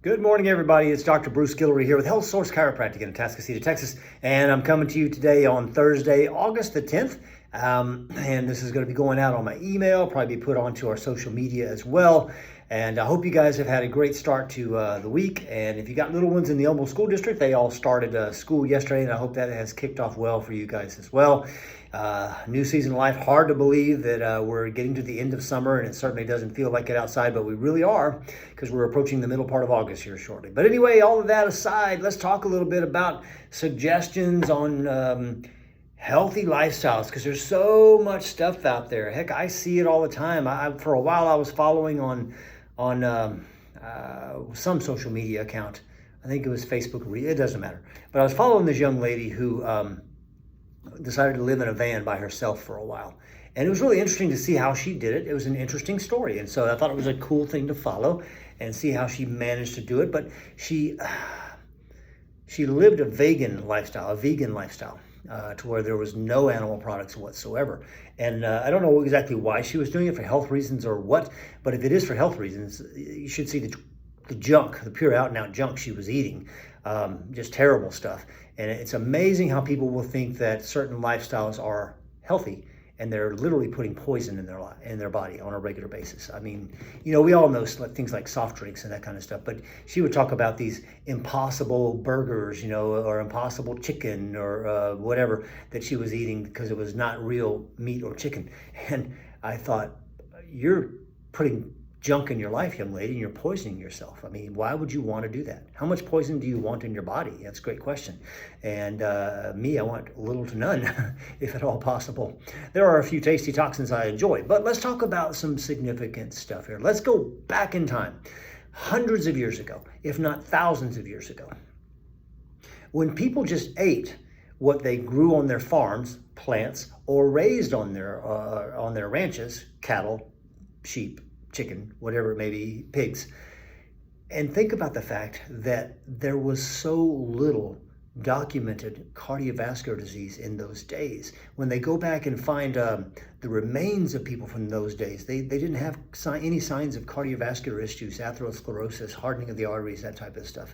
Good morning, everybody. It's Dr. Bruce Guillory here with Health Source Chiropractic in Atascocita, Texas. And I'm coming to you today on Thursday, August the 10th. And this is going to be going out on my email, probably be put onto our social media as well. And I hope you guys have had a great start to the week. And if you got little ones in the Elmore School District, they all started school yesterday, and I hope that has kicked off well for you guys as well. New season of life, hard to believe that we're getting to the end of summer, and it certainly doesn't feel like it outside, but we really are, because we're approaching the middle part of August here shortly. But anyway, all of that aside, let's talk a little bit about suggestions on healthy lifestyles, because there's so much stuff out there. Heck, I see it all the time. For a while, I was following on some social media account. I think it was Facebook. It doesn't matter. But I was following this young lady who decided to live in a van by herself for a while. And it was really interesting to see how she did it. It was an interesting story. And so I thought it was a cool thing to follow and see how she managed to do it. But she lived a vegan lifestyle, to where there was no animal products whatsoever. And I don't know exactly why she was doing it, for health reasons or what, but if it is for health reasons, you should see the junk, the pure out and out junk she was eating. Just terrible stuff. And it's amazing how people will think that certain lifestyles are healthy, and they're literally putting poison in their body on a regular basis. I mean, we all know things like soft drinks and that kind of stuff, but she would talk about these impossible burgers, or impossible chicken or whatever that she was eating because it was not real meat or chicken. And I thought, you're putting junk in your life, young lady, and you're poisoning yourself. I mean, why would you want to do that? How much poison do you want in your body? That's a great question. And I want little to none, if at all possible. There are a few tasty toxins I enjoy, but let's talk about some significant stuff here. Let's go back in time, hundreds of years ago, if not thousands of years ago, when people just ate what they grew on their farms, plants, or raised on their ranches, cattle, sheep, chicken, whatever it may be, pigs. And think about the fact that there was so little documented cardiovascular disease in those days. When they go back and find the remains of people from those days, they didn't have any signs of cardiovascular issues, atherosclerosis, hardening of the arteries, that type of stuff.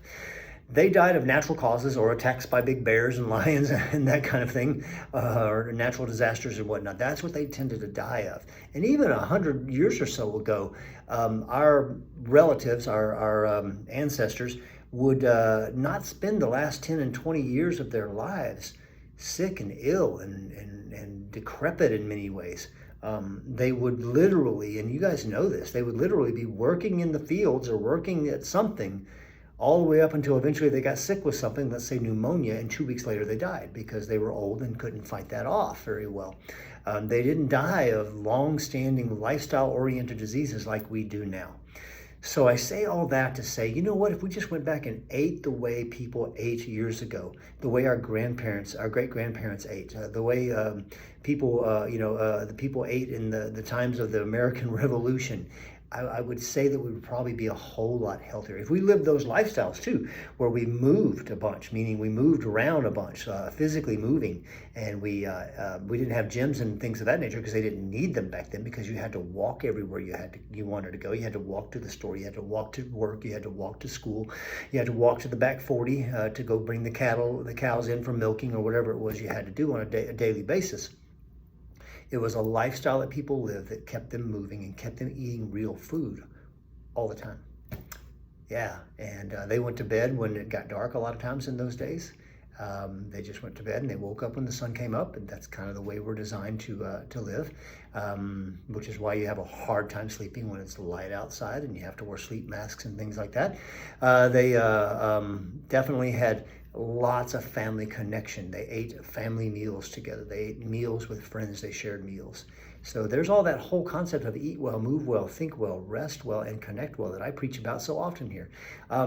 They died of natural causes or attacks by big bears and lions and that kind of thing, or natural disasters and whatnot. That's what they tended to die of. And even 100 years or so ago, our relatives, our ancestors, would not spend the last 10 and 20 years of their lives sick and ill and decrepit in many ways. They would literally, and you guys know this, they would literally be working in the fields or working at something all the way up until eventually they got sick with something, let's say pneumonia, and 2 weeks later they died because they were old and couldn't fight that off very well. They didn't die of long-standing lifestyle-oriented diseases like we do now. So I say all that to say, you know what, if we just went back and ate the way people ate years ago, the way our great-grandparents ate, the way the people ate in the times of the American Revolution, I would say that we would probably be a whole lot healthier if we lived those lifestyles too, where we moved a bunch, meaning we moved around a bunch, physically moving, and we didn't have gyms and things of that nature because they didn't need them back then, because you had to walk everywhere you wanted to go. You had to walk to the store, you had to walk to work, you had to walk to school, you had to walk to the back 40 to go bring the cows in for milking or whatever it was you had to do on a daily basis. It was a lifestyle that people lived that kept them moving and kept them eating real food all the time. Yeah, and they went to bed when it got dark a lot of times in those days. They just went to bed and they woke up when the sun came up, and that's kind of the way we're designed to live, which is why you have a hard time sleeping when it's light outside and you have to wear sleep masks and things like that. They definitely had lots of family connection. They ate family meals together. They ate meals with friends. They shared meals. So there's all that whole concept of eat well, move well, think well, rest well, and connect well that I preach about so often here.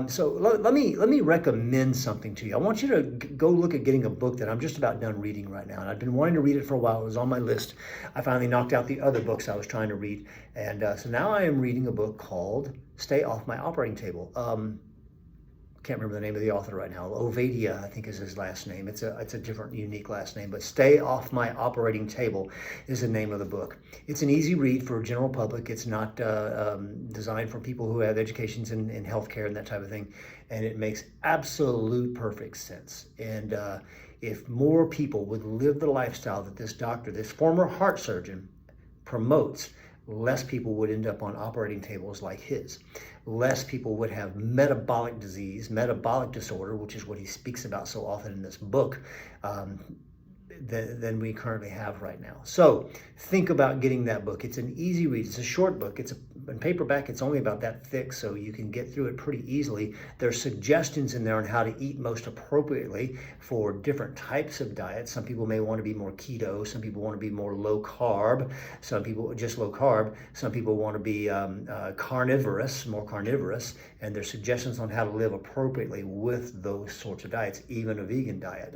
So let me recommend something to you. I want you to go look at getting a book that I'm just about done reading right now. And I've been wanting to read it for a while. It was on my list. I finally knocked out the other books I was trying to read. And so now I am reading a book called Stay Off My Operating Table. can't remember the name of the author right now. Ovadia, I think is his last name. It's a different, unique last name, but Stay Off My Operating Table is the name of the book. It's an easy read for general public. It's not designed for people who have educations in healthcare and that type of thing, and it makes absolute perfect sense. And if more people would live the lifestyle that this doctor, this former heart surgeon, promotes, less people would end up on operating tables like his. Less people would have metabolic disease, metabolic disorder, which is what he speaks about so often in this book, than we currently have right now. So think about getting that book. It's an easy read. It's a short book. In paperback, it's only about that thick, so you can get through it pretty easily. There's suggestions in there on how to eat most appropriately for different types of diets. Some people may want to be more keto. Some people want to be more low carb. Some people just low carb. Some people want to be carnivorous, more carnivorous. And there's suggestions on how to live appropriately with those sorts of diets, even a vegan diet.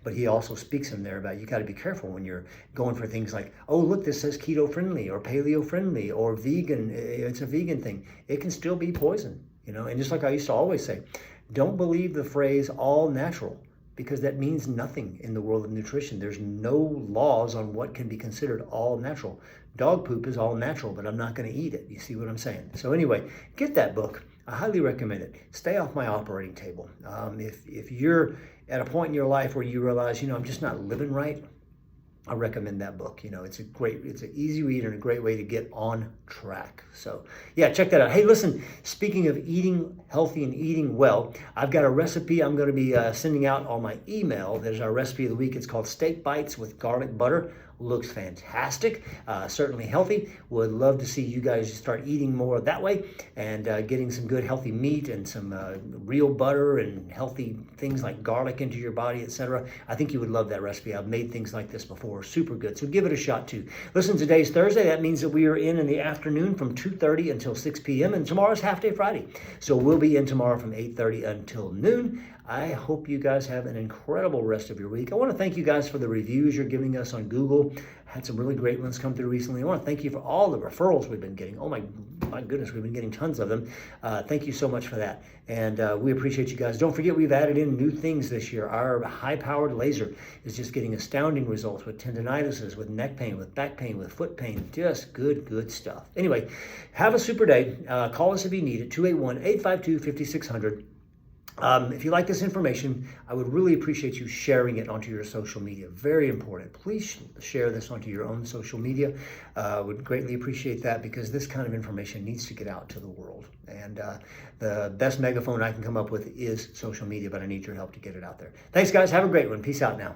But he also speaks in there about you got to be careful when you're going for things like, oh, look, this says keto friendly or paleo friendly or vegan. It's a vegan thing. It can still be poison, and just like I used to always say, don't believe the phrase all natural, because that means nothing in the world of nutrition. There's no laws on what can be considered all natural. Dog poop is all natural, but I'm not going to eat it. You see what I'm saying? So anyway, get that book. I highly recommend it. Stay Off My Operating Table. If you're at a point in your life where you realize, I'm just not living right, I recommend that book. It's an easy read and a great way to get on track. So yeah, check that out. Hey, listen, speaking of eating healthy and eating well, I've got a recipe I'm going to be sending out on my email. That is our recipe of the week. It's called Steak Bites with Garlic Butter. Looks fantastic, certainly healthy. Would love to see you guys start eating more that way and getting some good healthy meat and some real butter and healthy things like garlic into your body, etc. I think you would love that recipe. I've made things like this before, super good. So give it a shot too. Listen, today's Thursday. That means that we are in the afternoon from 2:30 until 6 p.m. and tomorrow's Half Day Friday. So we'll be in tomorrow from 8:30 until noon. I hope you guys have an incredible rest of your week. I want to thank you guys for the reviews you're giving us on Google. Had some really great ones come through recently. I want to thank you for all the referrals we've been getting. Oh my goodness, we've been getting tons of them. Thank you so much for that. And we appreciate you guys. Don't forget, we've added in new things this year. Our high-powered laser is just getting astounding results with tendinitises, with neck pain, with back pain, with foot pain. Just good stuff. Anyway, have a super day. Call us if you need it, 281-852-5600. If you like this information, I would really appreciate you sharing it onto your social media. Very important. Please share this onto your own social media. Would greatly appreciate that, because this kind of information needs to get out to the world. And the best megaphone I can come up with is social media, but I need your help to get it out there. Thanks, guys. Have a great one. Peace out now.